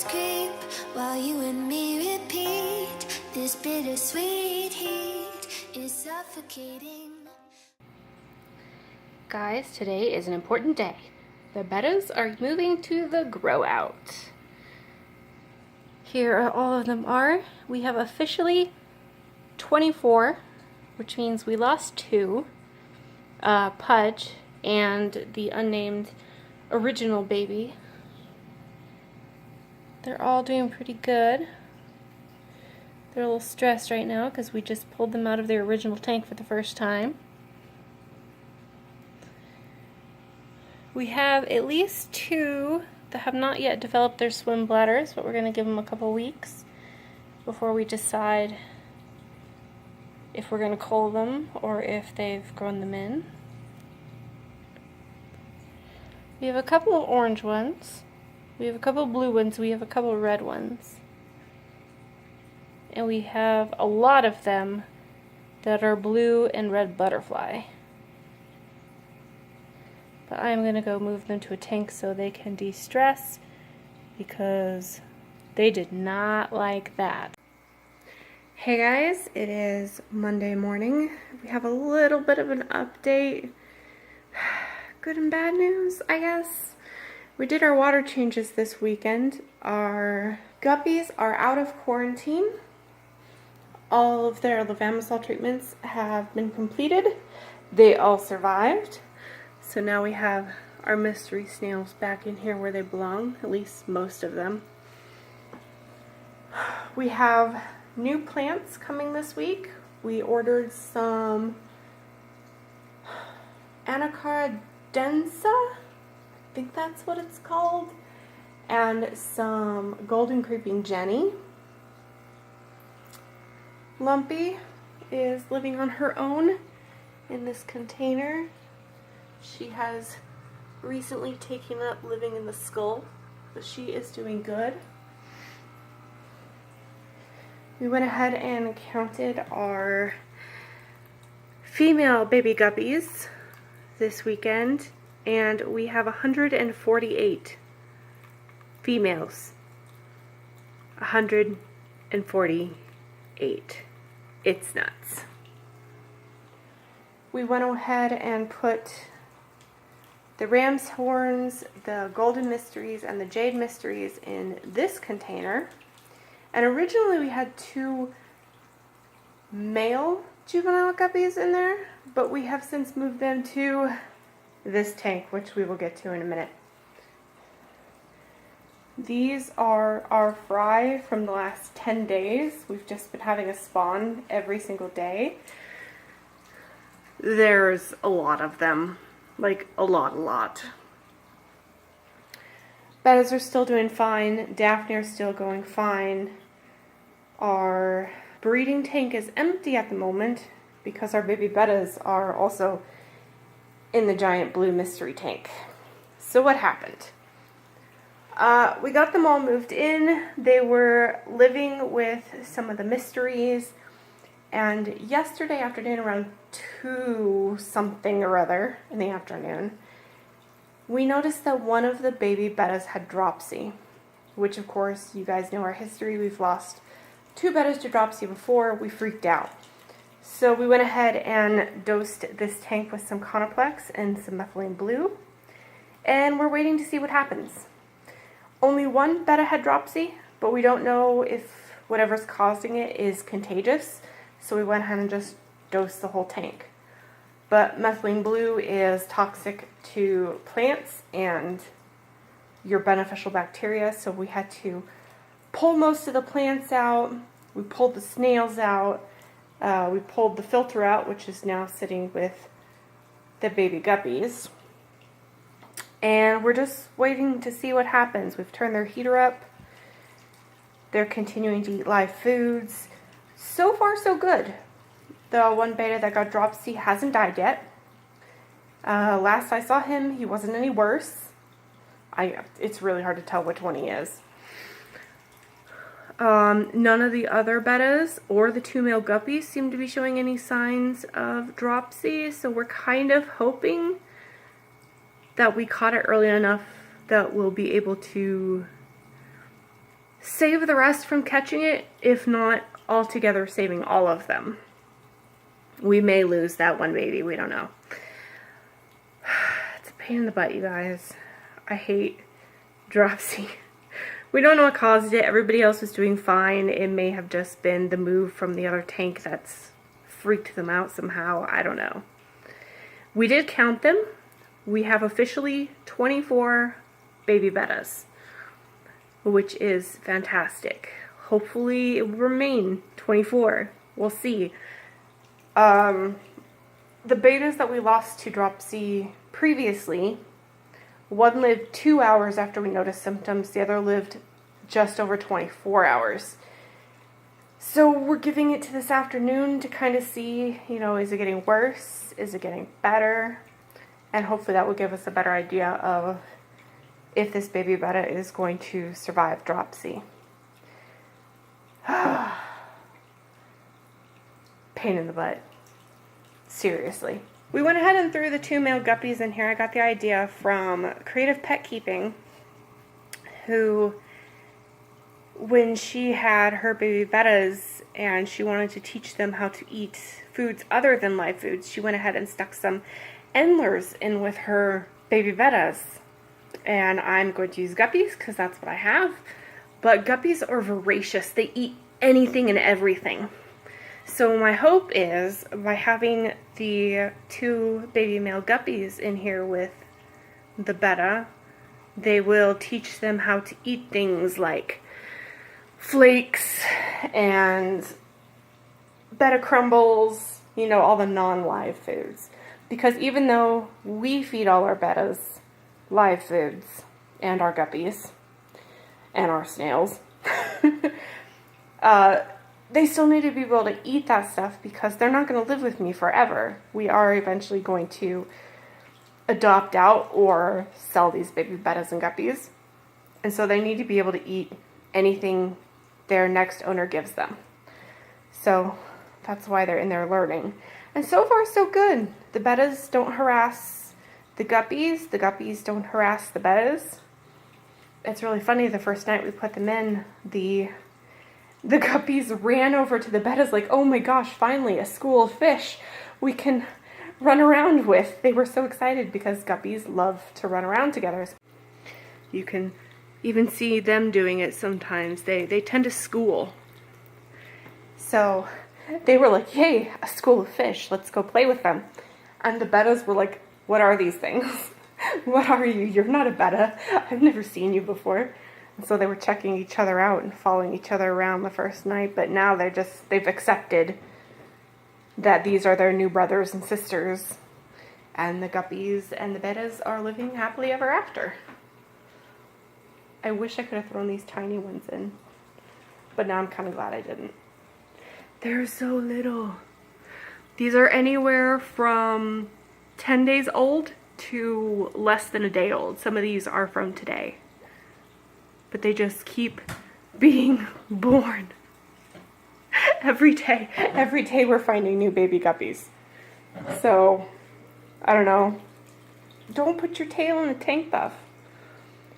creep while you and me repeat. This bittersweet heat is suffocating. Guys, today is an important day. The Bettas are moving to the grow out. Here all of them are. We have officially 24, which means we lost 2. Pudge and the unnamed original baby. They're all doing pretty good. They're a little stressed right now because we just pulled them out of their original tank for the first time. We have at least 2 that have not yet developed their swim bladders, but we're going to give them a couple weeks before we decide if we're going to cull them or if they've grown them in. We have a couple of orange ones, we have a couple of blue ones, we have a couple of red ones. And we have a lot of them that are blue and red butterfly. But I'm going to go move them to a tank so they can de-stress because they did not like that. Hey guys, it is Monday morning. We have a little bit of an update. Good and bad news, I guess. We did our water changes this weekend. Our guppies are out of quarantine. All of their levamisole treatments have been completed. They all survived. So now we have our mystery snails back in here where they belong, at least most of them. We have new plants coming this week. We ordered some Anacara densa, I think that's what it's called, and some golden creeping Jenny. Lumpy is living on her own in this container. She has recently taken up living in the skull, but she is doing good. We went ahead and counted our female baby guppies this weekend, and we have 148 females. 148. It's nuts. We went ahead and put the ram's horns, the golden mysteries, and the jade mysteries in this container. And originally we had 2 male juvenile guppies in there, but we have since moved them to this tank, which we will get to in a minute. These are our fry from the last 10 days. We've just been having a spawn every single day. There's a lot of them. Like, a lot. Bettas are still doing fine. Daphne are still going fine. Our breeding tank is empty at the moment because our baby Bettas are also in the giant blue mystery tank. So what happened? We got them all moved in. They were living with some of the mysteries. And yesterday afternoon, around 2 something or other in the afternoon, we noticed that one of the baby Bettas had dropsy, which of course you guys know our history. We've lost 2 Bettas to dropsy before. We freaked out. So we went ahead and dosed this tank with some Conoplex and some methylene blue, and we're waiting to see what happens. Only one Betta had dropsy, but we don't know if whatever's causing it is contagious. So we went ahead and just dosed the whole tank. But methylene blue is toxic to plants and your beneficial bacteria, so we had to pull most of the plants out. We pulled the snails out. We pulled the filter out, which is now sitting with the baby guppies. And we're just waiting to see what happens. We've turned their heater up. They're continuing to eat live foods. So far, so good. The one beta that got dropsy hasn't died yet. Last I saw him, he wasn't any worse. It's really hard to tell which one he is. None of the other Bettas or the 2 male guppies seem to be showing any signs of dropsy, so we're kind of hoping that we caught it early enough that we'll be able to save the rest from catching it, if not altogether saving all of them. We may lose that one baby, we don't know. It's a pain in the butt, you guys. I hate dropsy. We don't know what caused it. Everybody else was doing fine. It may have just been the move from the other tank that's freaked them out somehow. I don't know. We did count them. We have officially 24 baby Bettas, which is fantastic. Hopefully it will remain 24. We'll see. The betas that we lost to dropsy previously, one lived 2 hours after we noticed symptoms. The other lived just over 24 hours. So we're giving it to this afternoon to kind of see, you know, is it getting worse? Is it getting better? And hopefully that will give us a better idea of if this baby Betta is going to survive dropsy. Pain in the butt. Seriously. We went ahead and threw the 2 male guppies in here. I got the idea from Creative Pet Keeping, who, when she had her baby Bettas and she wanted to teach them how to eat foods other than live foods, she went ahead and stuck some Endlers in with her baby Bettas. And I'm going to use guppies because that's what I have. But guppies are voracious. They eat anything and everything. So my hope is, by having the 2 baby male guppies in here with the Betta, they will teach them how to eat things like flakes and Betta crumbles, you know, all the non-live foods. Because even though we feed all our Bettas live foods, and our guppies, and our snails, they still need to be able to eat that stuff because they're not going to live with me forever. We are eventually going to adopt out or sell these baby Bettas and guppies. And so they need to be able to eat anything their next owner gives them. So that's why they're in there learning. And so far so good. The Bettas don't harass the guppies don't harass the Bettas. It's really funny, the first night we put them in, the guppies ran over to the Bettas like, oh my gosh, finally a school of fish we can run around with. They were so excited because guppies love to run around together. You can even see them doing it sometimes. They tend to school. So they were like, yay, a school of fish, let's go play with them. And the Bettas were like, what are these things? What are you? You're not a Betta. I've never seen you before. And so they were checking each other out and following each other around the first night, but now they've accepted that these are their new brothers and sisters, and the guppies and the Bettas are living happily ever after. I wish I could have thrown these tiny ones in, but now I'm kind of glad I didn't. They're so little. These are anywhere from 10 days old to less than a day old. Some of these are from today. But they just keep being born. Every day we're finding new baby guppies. So, I don't know. Don't put your tail in the tank buff.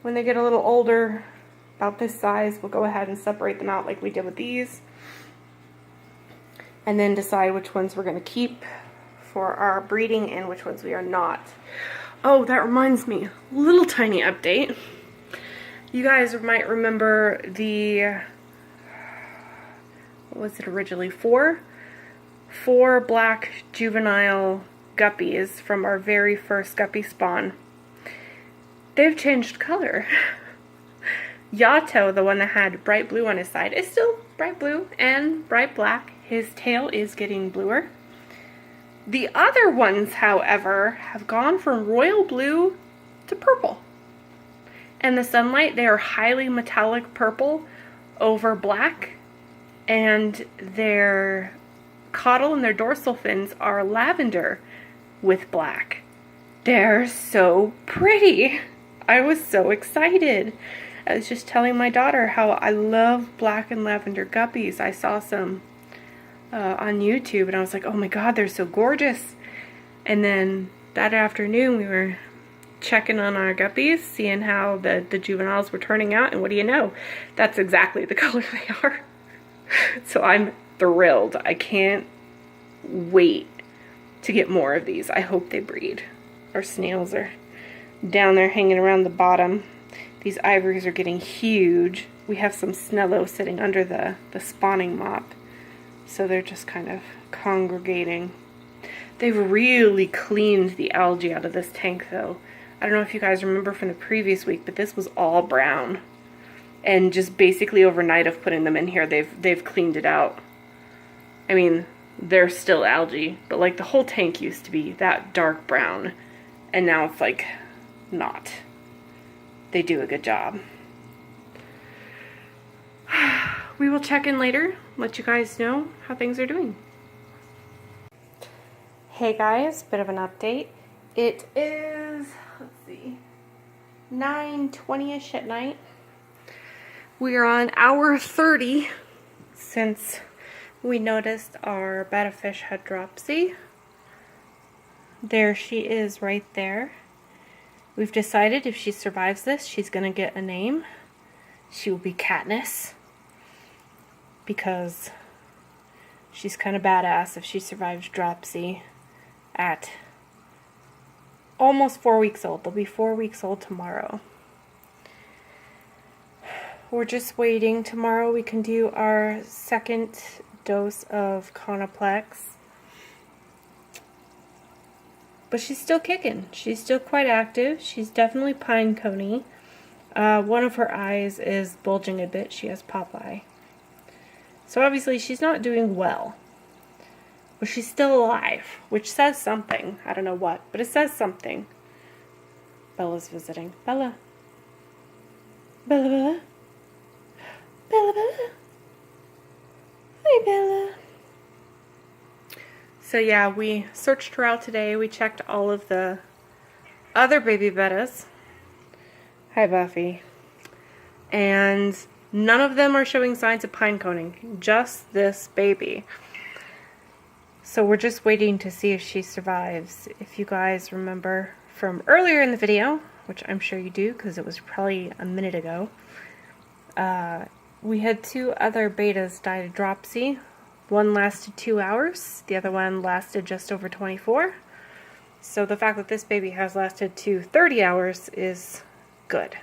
When they get a little older, about this size, we'll go ahead and separate them out like we did with these. And then decide which ones we're going to keep for our breeding and which ones we are not. Oh, that reminds me, little tiny update. You guys might remember the, what was it originally, four black juvenile guppies from our very first guppy spawn. They've changed color. Yato, the one that had bright blue on his side, is still bright blue and bright black. His tail is getting bluer. The other ones, however, have gone from royal blue to purple. In the sunlight, they are highly metallic purple over black, and their caudal and their dorsal fins are lavender with black. They're so pretty. I was so excited. I was just telling my daughter how I love black and lavender guppies. I saw some on YouTube, and I was like, oh my god, they're so gorgeous. And then that afternoon we were checking on our guppies, seeing how the juveniles were turning out, and what do you know? That's exactly the color they are. So I'm thrilled. I can't wait to get more of these. I hope they breed. Our snails are down there hanging around the bottom. These ivories are getting huge. We have some snello sitting under the spawning mop. So they're just kind of congregating. They've really cleaned the algae out of this tank though. I don't know if you guys remember from the previous week, but this was all brown. And just basically overnight of putting them in here, they've cleaned it out. I mean, they're still algae, but like the whole tank used to be that dark brown. And now it's like not. They do a good job. We will check in later, let you guys know how things are doing. Hey guys, bit of an update. It is, let's see, 9:20ish at night. We are on hour 30 since we noticed our betta fish had dropsy. There she is right there. We've decided if she survives this, she's going to get a name. She will be Katniss, because she's kind of badass if she survives dropsy at almost 4 weeks old. They'll be 4 weeks old tomorrow. We're just waiting. Tomorrow we can do our second dose of Conoplex. But she's still kicking. She's still quite active. She's definitely pine coney. One of her eyes is bulging a bit. She has Popeye. So obviously she's not doing well. But she's still alive, which says something. I don't know what, but it says something. Bella's visiting. Bella. Bella, Bella. Bella, Bella. Hi, Bella. So yeah, we searched her out today. We checked all of the other baby bettas. Hi, Buffy. And none of them are showing signs of pine coning. Just this baby. So we're just waiting to see if she survives. If you guys remember from earlier in the video, which I'm sure you do because it was probably a minute ago, we had 2 other bettas die of dropsy. One lasted 2 hours, the other one lasted just over 24. So the fact that this baby has lasted to 30 hours is good.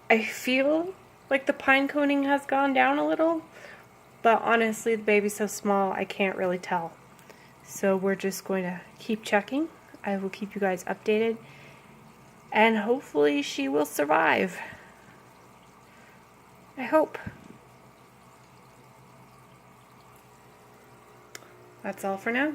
I feel like the pine coning has gone down a little, but honestly the baby's so small I can't really tell. So we're just going to keep checking. I will keep you guys updated, and hopefully she will survive. I hope. That's all for now.